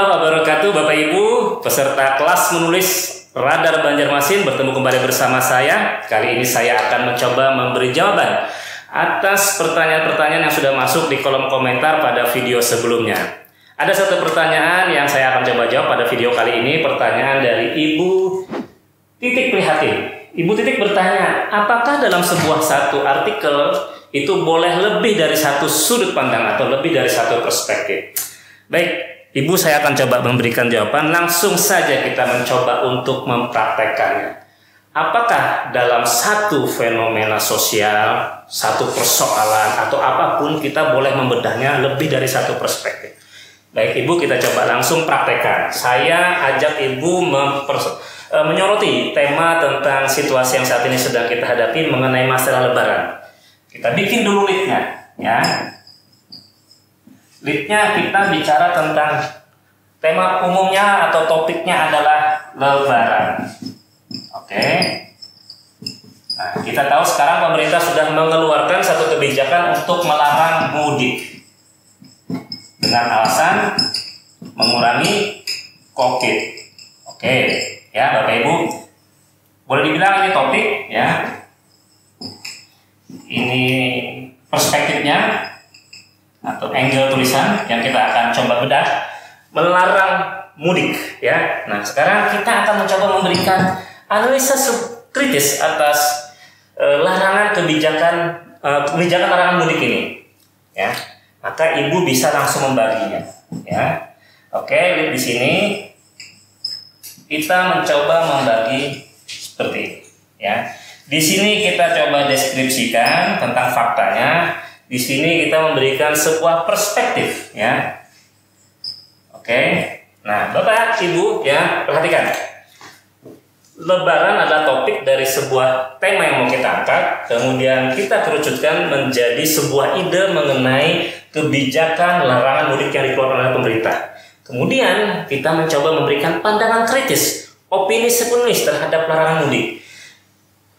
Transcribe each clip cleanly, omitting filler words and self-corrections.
warahmatullahi wabarakatuh, Bapak Ibu, peserta kelas menulis Radar Banjarmasin, bertemu kembali bersama saya. Kali ini saya akan mencoba memberi jawaban atas pertanyaan-pertanyaan yang sudah masuk di kolom komentar pada video sebelumnya. Ada satu pertanyaan yang saya akan coba jawab pada video kali ini, pertanyaan dari Ibu Titik Prihatin. Ibu Titik bertanya, apakah dalam sebuah satu artikel itu boleh lebih dari satu sudut pandang atau lebih dari satu perspektif? Baik, Ibu, saya akan coba memberikan jawaban. Langsung saja kita mencoba untuk mempraktekkannya. Apakah dalam satu fenomena sosial, satu persoalan, atau apapun kita boleh membedahnya lebih dari satu perspektif? Baik, Ibu, kita coba langsung praktekkan. Saya ajak Ibu menyoroti tema tentang situasi yang saat ini sedang kita hadapi mengenai masalah Lebaran. Kita bikin dulu lead-nya, ya. Lead-nya kita bicara tentang tema umumnya atau topiknya adalah Lebaran. Oke. Nah, kita tahu sekarang pemerintah sudah mengeluarkan satu kebijakan untuk melarang mudik dengan alasan mengurangi COVID. Oke, ya Bapak Ibu, boleh dibilang ini topik, ya. Ini perspektifnya atau angle tulisan yang kita akan coba bedah, melarang mudik, ya. Nah, sekarang kita akan mencoba memberikan analisa kritis atas larangan kebijakan larangan mudik ini, ya. Maka Ibu bisa langsung membaginya, ya. Oke, lihat di sini kita mencoba membagi seperti ini, ya. Di sini kita coba deskripsikan tentang faktanya. Di sini kita memberikan sebuah perspektif, ya. Oke. Nah, Bapak, Ibu, ya, perhatikan. Lebaran adalah topik dari sebuah tema yang mau kita angkat, kemudian kita kerucutkan menjadi sebuah ide mengenai kebijakan larangan mudik yang dikeluarkan oleh pemerintah. Kemudian kita mencoba memberikan pandangan kritis, opini sepenuhnya terhadap larangan mudik.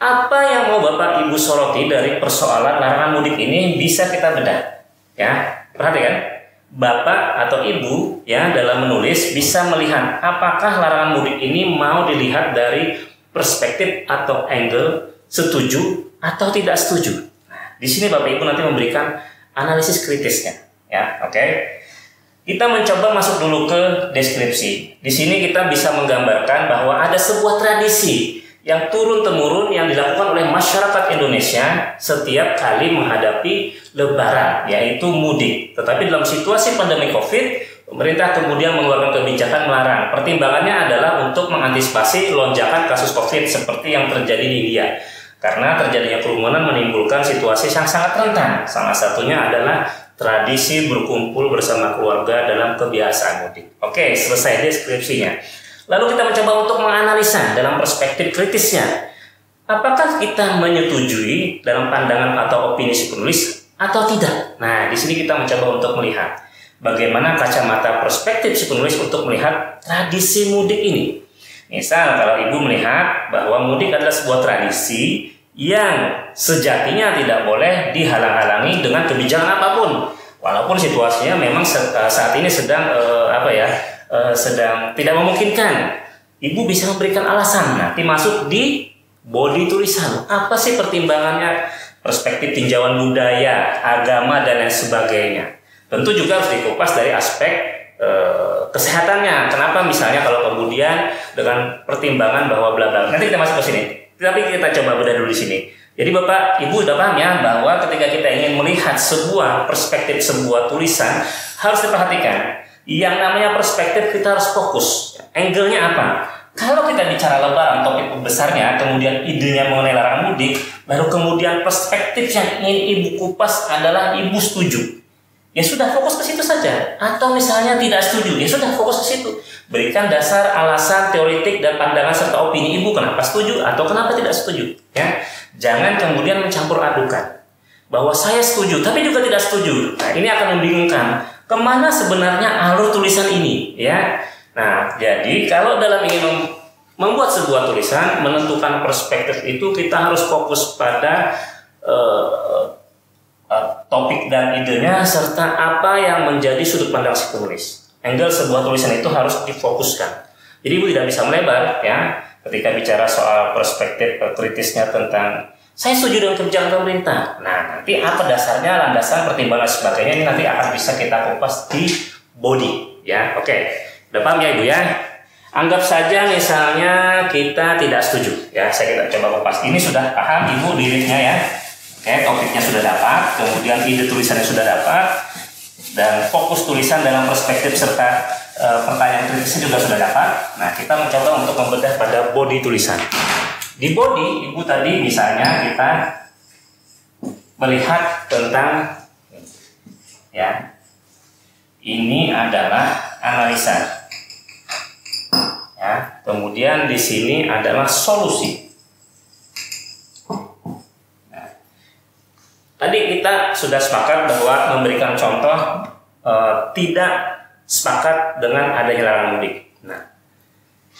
Apa yang mau Bapak Ibu soroti dari persoalan larangan mudik ini bisa kita bedah, ya. Perhatikan, Bapak atau Ibu, ya, dalam menulis bisa melihat apakah larangan mudik ini mau dilihat dari perspektif atau angle setuju atau tidak setuju. Nah, di sini Bapak Ibu nanti memberikan analisis kritisnya, ya. Oke. Kita mencoba masuk dulu ke deskripsi. Di sini kita bisa menggambarkan bahwa ada sebuah tradisi yang turun-temurun yang dilakukan oleh masyarakat Indonesia setiap kali menghadapi Lebaran, yaitu mudik. Tetapi dalam situasi pandemi COVID, pemerintah kemudian mengeluarkan kebijakan melarang. Pertimbangannya adalah untuk mengantisipasi lonjakan kasus COVID seperti yang terjadi di India. Karena terjadinya kerumunan menimbulkan situasi yang sangat rentan. Salah satunya adalah tradisi berkumpul bersama keluarga dalam kebiasaan mudik. Oke, selesai deskripsinya. Lalu kita mencoba untuk menganalisa dalam perspektif kritisnya. Apakah kita menyetujui dalam pandangan atau opini si penulis atau tidak? Nah, di sini kita mencoba untuk melihat bagaimana kacamata perspektif si penulis untuk melihat tradisi mudik ini. Misal, kalau Ibu melihat bahwa mudik adalah sebuah tradisi yang sejatinya tidak boleh dihalang-halangi dengan kebijakan apapun. Walaupun situasinya memang saat ini sedang sedang tidak memungkinkan. Ibu bisa memberikan alasan, nanti masuk di body tulisan. Apa sih pertimbangannya? Perspektif tinjauan budaya, agama, dan lain sebagainya. Tentu juga harus dikupas dari aspek kesehatannya. Kenapa misalnya kalau kemudian dengan pertimbangan bahwa bla bla. Nanti kita masuk ke sini. Tapi kita coba bedah dulu di sini. Jadi Bapak, Ibu sudah paham ya bahwa ketika kita ingin melihat sebuah perspektif, sebuah tulisan, harus diperhatikan. Yang namanya perspektif kita harus fokus. Angle-nya apa? Kalau kita bicara Lebaran, topik besarnya, kemudian idenya mengenai larangan mudik, baru kemudian perspektif yang ingin Ibu kupas adalah Ibu setuju. Ya sudah, fokus ke situ saja. Atau misalnya tidak setuju, ya sudah, fokus ke situ. Berikan dasar, alasan, teoritik, dan pandangan serta opini Ibu kenapa setuju atau kenapa tidak setuju. Ya, jangan kemudian mencampur adukan. Bahwa saya setuju, tapi juga tidak setuju. Nah, ini akan membingungkan. Kemana sebenarnya alur tulisan ini, ya? Nah, jadi kalau dalam ingin membuat sebuah tulisan, menentukan perspektif itu kita harus fokus pada topik dan idenya serta apa yang menjadi sudut pandang si penulis. angle sebuah tulisan itu harus difokuskan. Jadi ibu tidak bisa melebar ya ketika bicara soal perspektif kritisnya tentang saya setuju dengan kebijakan pemerintah. Nah, nanti apa dasarnya, landasan, pertimbangan sebagainya ini nanti akan bisa kita kupas di body ya. Oke, udah paham ya ibu ya? Anggap saja misalnya kita tidak setuju ya, saya kita coba kupas. Ini sudah paham ibu liriknya ya. Oke, topiknya sudah dapat, kemudian ide tulisannya sudah dapat, dan fokus tulisan dalam perspektif serta pertanyaan kritisnya juga sudah dapat. Nah, kita mencoba untuk membedah pada body tulisan. Di body, ibu tadi misalnya kita melihat tentang ya, ini adalah analisa. Ya, kemudian di sini adalah solusi. Nah, tadi kita sudah sepakat bahwa memberikan contoh tidak sepakat dengan adanya larangan mudik. Nah,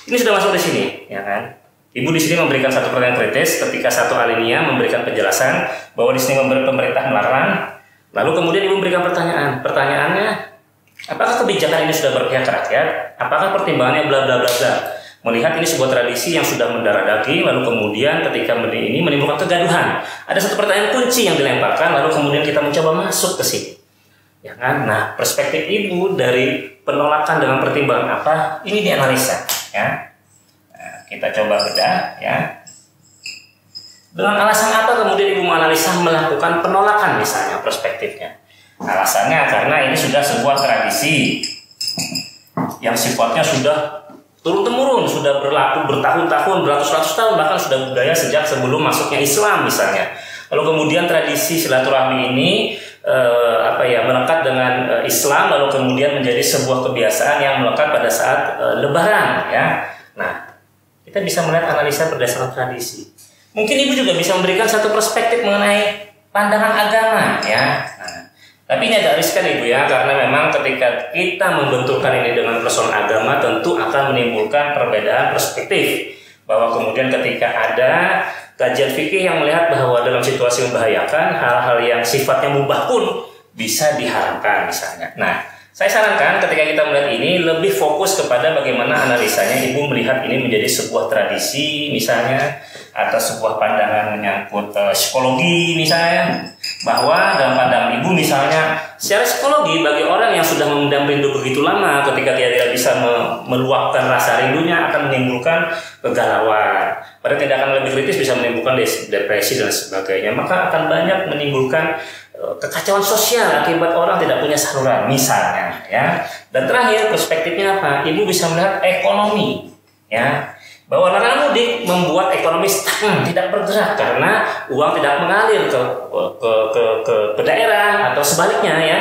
ini sudah masuk di sini, ya kan? Ibu di sini memberikan satu pertanyaan kritis ketika satu alinea memberikan penjelasan bahwa di sini pemerintah melarang. Lalu kemudian ibu memberikan pertanyaan. Pertanyaannya, apakah kebijakan ini sudah berpihak ke rakyat? Apakah pertimbangannya bla bla bla bla? Melihat ini sebuah tradisi yang sudah mendarah daging, lalu kemudian ketika ini menimbulkan kegaduhan. Ada satu pertanyaan kunci yang dilemparkan, lalu kemudian kita mencoba masuk ke sini. Ya kan? Nah, perspektif ibu dari penolakan dengan pertimbangan apa? Ini dianalisa, ya. Nah, kita coba bedah, ya. Dengan alasan apa kemudian ibu menganalisa melakukan penolakan misalnya perspektifnya? Alasannya karena ini sudah sebuah tradisi yang sifatnya sudah turun-temurun, sudah berlaku bertahun-tahun, beratus-ratus tahun, bahkan sudah budaya sejak sebelum masuknya Islam misalnya. Lalu kemudian tradisi silaturahmi ini melekat dengan Islam, lalu kemudian menjadi sebuah kebiasaan yang melekat pada saat Lebaran, ya. Nah, kita bisa melihat analisa berdasarkan tradisi. Mungkin ibu juga bisa memberikan satu perspektif mengenai pandangan agama, ya. Nah, tapi ini agak riskan ibu ya, karena memang ketika kita membenturkan ini dengan persoalan agama tentu akan menimbulkan perbedaan perspektif. Bahwa kemudian ketika ada kajian fikih yang melihat bahwa dalam situasi membahayakan, hal-hal yang sifatnya mubah pun bisa diharamkan misalnya. Nah, saya sarankan ketika kita melihat ini lebih fokus kepada bagaimana analisanya ibu melihat ini menjadi sebuah tradisi misalnya, atau sebuah pandangan menyangkut psikologi misalnya, bahwa dalam pandangan ibu misalnya secara psikologi bagi orang yang sudah memendam rindu begitu lama, ketika dia tidak bisa meluapkan rasa rindunya akan menimbulkan kegalauan. Pada tindakan lebih kritis bisa menimbulkan depresi dan sebagainya, maka akan banyak menimbulkan kekacauan sosial akibat orang tidak punya saluran misalnya, ya. Dan terakhir perspektifnya apa? Ibu bisa melihat ekonomi, ya, bahwa larangan mudik membuat ekonomi stagnan, tidak bergerak karena uang tidak mengalir ke daerah, atau sebaliknya, ya,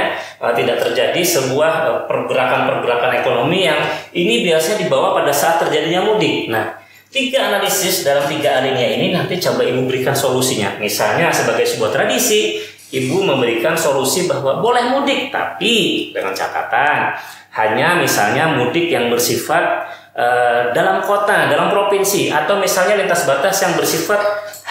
tidak terjadi sebuah pergerakan ekonomi yang ini biasanya dibawa pada saat terjadinya mudik. Nah, 3 analisis dalam 3 alinea ini nanti coba ibu berikan solusinya. Misalnya sebagai sebuah tradisi, ibu memberikan solusi bahwa boleh mudik, tapi dengan catatan hanya misalnya mudik yang bersifat dalam kota, dalam provinsi, atau misalnya lintas batas yang bersifat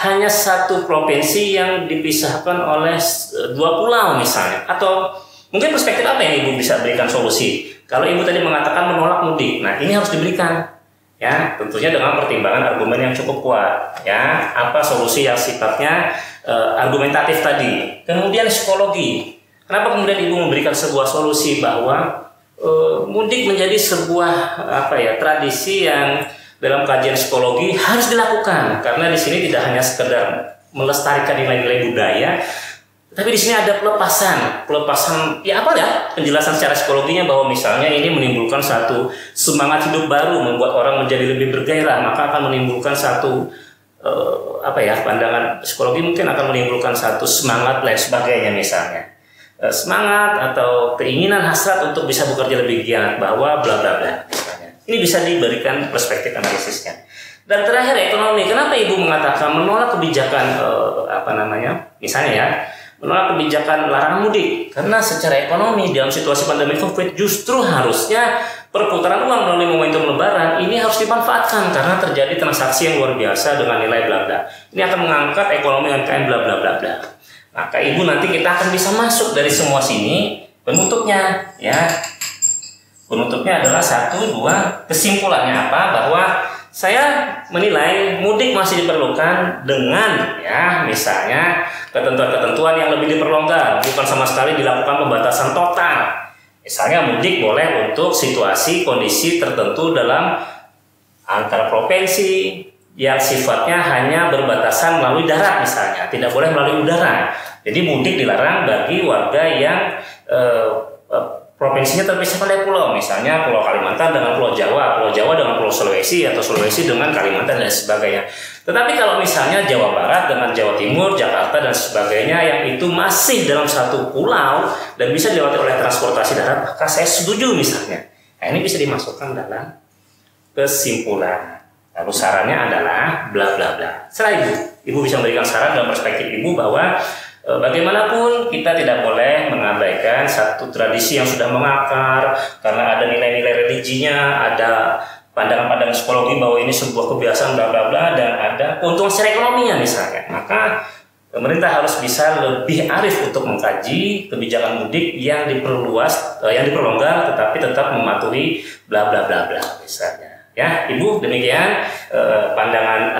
hanya satu provinsi yang dipisahkan oleh 2 pulau misalnya. Atau mungkin perspektif apa yang ibu bisa berikan solusi? Kalau ibu tadi mengatakan menolak mudik, nah ini harus diberikan, ya, tentunya dengan pertimbangan argumen yang cukup kuat, ya. Apa solusi yang sifatnya argumentatif tadi. Kemudian psikologi. Kenapa kemudian ibu memberikan sebuah solusi bahwa mudik menjadi sebuah tradisi yang dalam kajian psikologi harus dilakukan, karena di sini tidak hanya sekedar melestarikan nilai-nilai budaya, tapi di sini ada pelepasan penjelasan secara psikologinya bahwa misalnya ini menimbulkan satu semangat hidup baru, membuat orang menjadi lebih bergairah, maka akan menimbulkan satu pandangan psikologi mungkin akan menimbulkan satu semangat lain sebagainya misalnya. Semangat atau keinginan hasrat untuk bisa bekerja lebih giat bahwa bla bla bla misalnya. Ini bisa diberikan perspektif analisisnya. Dan terakhir ekonomi. Kenapa ibu mengatakan menolak kebijakan misalnya ya, menolak kebijakan larangan mudik? Karena secara ekonomi dalam situasi pandemi Covid justru harusnya perputaran uang melalui momentum lebaran ini harus dimanfaatkan karena terjadi transaksi yang luar biasa dengan nilai bla bla. Ini akan mengangkat ekonomi UMKM bla bla bla bla. Maka ibu nanti kita akan bisa masuk dari semua sini penutupnya, ya. Penutupnya adalah satu, dua, kesimpulannya apa? Bahwa saya menilai mudik masih diperlukan dengan ya misalnya ketentuan-ketentuan yang lebih diperlonggar, bukan sama sekali dilakukan pembatasan total. Misalnya mudik boleh untuk situasi kondisi tertentu dalam antar provinsi yang sifatnya hanya berbatasan melalui darat misalnya, tidak boleh melalui udara. Jadi mudik dilarang bagi warga yang provinsinya terpisah pada pulau, misalnya Pulau Kalimantan dengan Pulau Jawa dengan Pulau Sulawesi, atau Sulawesi dengan Kalimantan dan sebagainya. Tetapi kalau misalnya Jawa Barat dengan Jawa Timur, Jakarta dan sebagainya yang itu masih dalam satu pulau dan bisa dilewati oleh transportasi darat, maka saya setuju misalnya. Nah, ini bisa dimasukkan dalam kesimpulan. Lalu sarannya adalah bla bla bla. Setelah ibu bisa memberikan saran dalam perspektif ibu bahwa bagaimanapun kita tidak boleh mengabaikan satu tradisi yang sudah mengakar karena ada nilai-nilai religinya, ada pandangan-pandangan psikologi bahwa ini sebuah kebiasaan bla bla bla, dan ada keuntungan secara ekonominya misalnya. Maka pemerintah harus bisa lebih arif untuk mengkaji kebijakan mudik yang diperluas, yang diperlonggar, tetapi tetap mematuhi bla bla bla bla misalnya. Ya, Ibu, demikian pandangan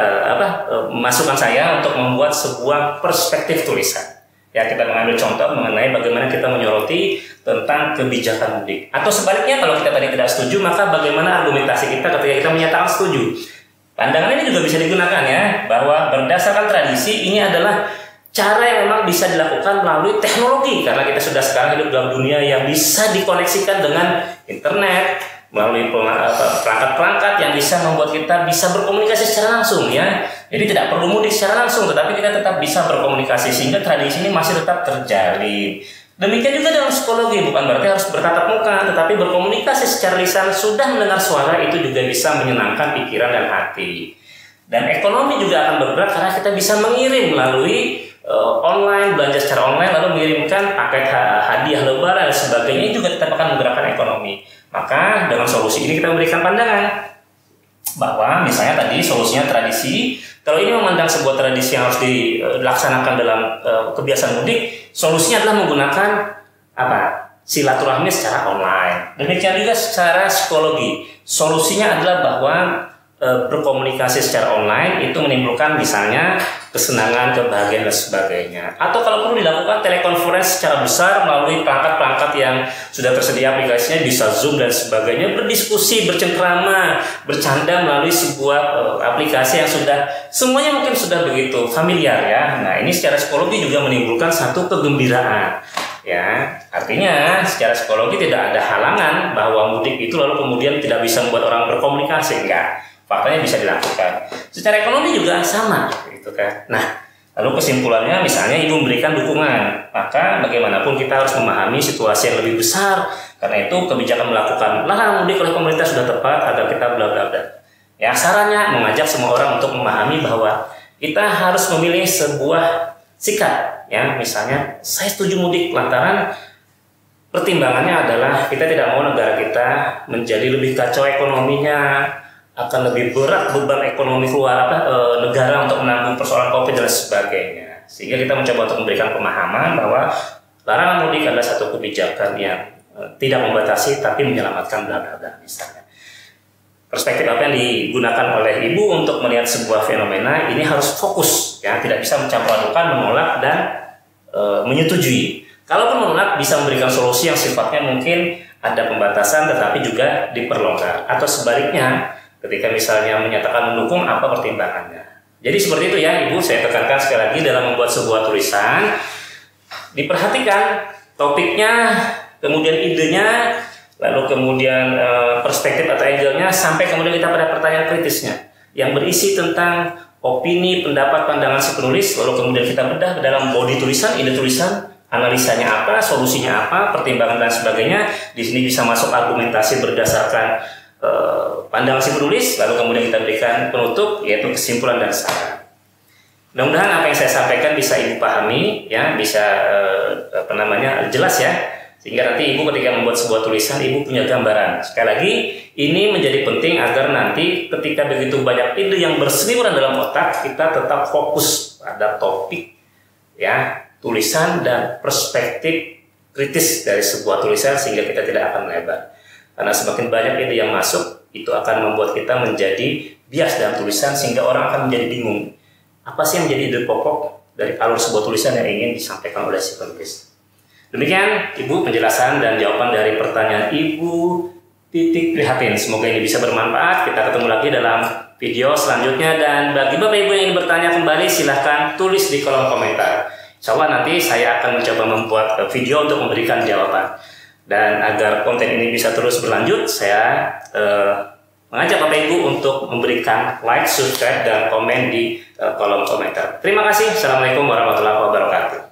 masukan saya untuk membuat sebuah perspektif tulisan. Ya, kita mengambil contoh mengenai bagaimana kita menyoroti tentang kebijakan mudik. Atau sebaliknya, kalau kita tadi tidak setuju, maka bagaimana argumentasi kita ketika kita menyatakan setuju. Pandangan ini juga bisa digunakan ya, bahwa berdasarkan tradisi ini adalah cara yang memang bisa dilakukan melalui teknologi, karena kita sudah sekarang hidup dalam dunia yang bisa dikoneksikan dengan internet, melalui perangkat-perangkat yang bisa membuat kita bisa berkomunikasi secara langsung ya. Jadi tidak perlu mudik secara langsung, tetapi kita tetap bisa berkomunikasi sehingga tradisi ini masih tetap terjalin. Demikian juga dalam psikologi, bukan berarti harus bertatap muka, tetapi berkomunikasi secara lisan, sudah mendengar suara itu juga bisa menyenangkan pikiran dan hati. Dan ekonomi juga akan bergerak karena kita bisa mengirim melalui online, belanja secara online, lalu mengirimkan paket hadiah lebaran dan sebagainya, juga tetap akan menggerakkan ekonomi. Maka dengan solusi ini kita memberikan pandangan bahwa misalnya tadi solusinya tradisi. Kalau ini memandang sebuah tradisi yang harus dilaksanakan dalam kebiasaan mudik, solusinya adalah menggunakan silaturahmi secara online. Demikian juga secara psikologi, solusinya adalah bahwa berkomunikasi secara online itu menimbulkan misalnya kesenangan, kebahagiaan dan sebagainya. Atau kalau perlu dilakukan telekonferensi secara besar melalui perangkat-perangkat yang sudah tersedia aplikasinya, bisa Zoom dan sebagainya, berdiskusi, bercengkrama, bercanda melalui sebuah aplikasi yang sudah semuanya mungkin sudah begitu familiar ya. Nah, ini secara psikologi juga menimbulkan satu kegembiraan. Ya, artinya secara psikologi tidak ada halangan bahwa mudik itu lalu kemudian tidak bisa membuat orang berkomunikasi, enggak. Faktanya bisa dilakukan. Secara ekonomi juga sama, gitu kan. Nah, lalu kesimpulannya misalnya ibu memberikan dukungan, maka bagaimanapun kita harus memahami situasi yang lebih besar. Karena itu kebijakan melakukan larangan mudik oleh pemerintah sudah tepat agar kita bla bla bla. Ya, sarannya mengajak semua orang untuk memahami bahwa kita harus memilih sebuah sikap. Ya, misalnya saya setuju mudik lantaran pertimbangannya adalah kita tidak mau negara kita menjadi lebih kacau ekonominya, akan lebih berat beban ekonomi keluar negara untuk menanggung persoalan COVID dan sebagainya. Sehingga kita mencoba untuk memberikan pemahaman bahwa larangan mudik adalah satu kebijakan yang tidak membatasi tapi menyelamatkan bla bla bla misalnya. Perspektif apa yang digunakan oleh ibu untuk melihat sebuah fenomena ini harus fokus ya, tidak bisa mencampur adukan, menolak dan menyetujui. Kalaupun menolak bisa memberikan solusi yang sifatnya mungkin ada pembatasan tetapi juga diperlonggar, atau sebaliknya ketika misalnya menyatakan mendukung, apa pertimbangannya. Jadi seperti itu ya Ibu, saya tekankan sekali lagi dalam membuat sebuah tulisan, diperhatikan topiknya, kemudian idenya, lalu kemudian perspektif atau angle-nya, sampai kemudian kita pada pertanyaan kritisnya yang berisi tentang opini, pendapat, pandangan si penulis, lalu kemudian kita bedah ke dalam body tulisan, ide tulisan, analisanya apa, solusinya apa, pertimbangan dan sebagainya. Di sini bisa masuk argumentasi berdasarkan pandangan si penulis, lalu kemudian kita berikan penutup yaitu kesimpulan dan saran. Mudah-mudahan apa yang saya sampaikan bisa ibu pahami ya, bisa jelas ya, sehingga nanti ibu ketika membuat sebuah tulisan ibu punya gambaran. Sekali lagi ini menjadi penting agar nanti ketika begitu banyak ide yang berseliweran dalam otak, kita tetap fokus pada topik ya, tulisan dan perspektif kritis dari sebuah tulisan sehingga kita tidak akan melebar. Karena semakin banyak ide yang masuk, itu akan membuat kita menjadi bias dalam tulisan sehingga orang akan menjadi bingung. Apa sih yang menjadi ide pokok dari alur sebuah tulisan yang ingin disampaikan oleh si penulis? Demikian Ibu penjelasan dan jawaban dari pertanyaan Ibu Titik Prihatin. Semoga ini bisa bermanfaat. Kita ketemu lagi dalam video selanjutnya, dan bagi Bapak Ibu yang ingin bertanya kembali silahkan tulis di kolom komentar. Insya Allah nanti saya akan mencoba membuat video untuk memberikan jawaban. Dan agar konten ini bisa terus berlanjut, saya mengajak Bapak Ibu untuk memberikan like, subscribe, dan komen di kolom komentar. Terima kasih. Assalamualaikum warahmatullahi wabarakatuh.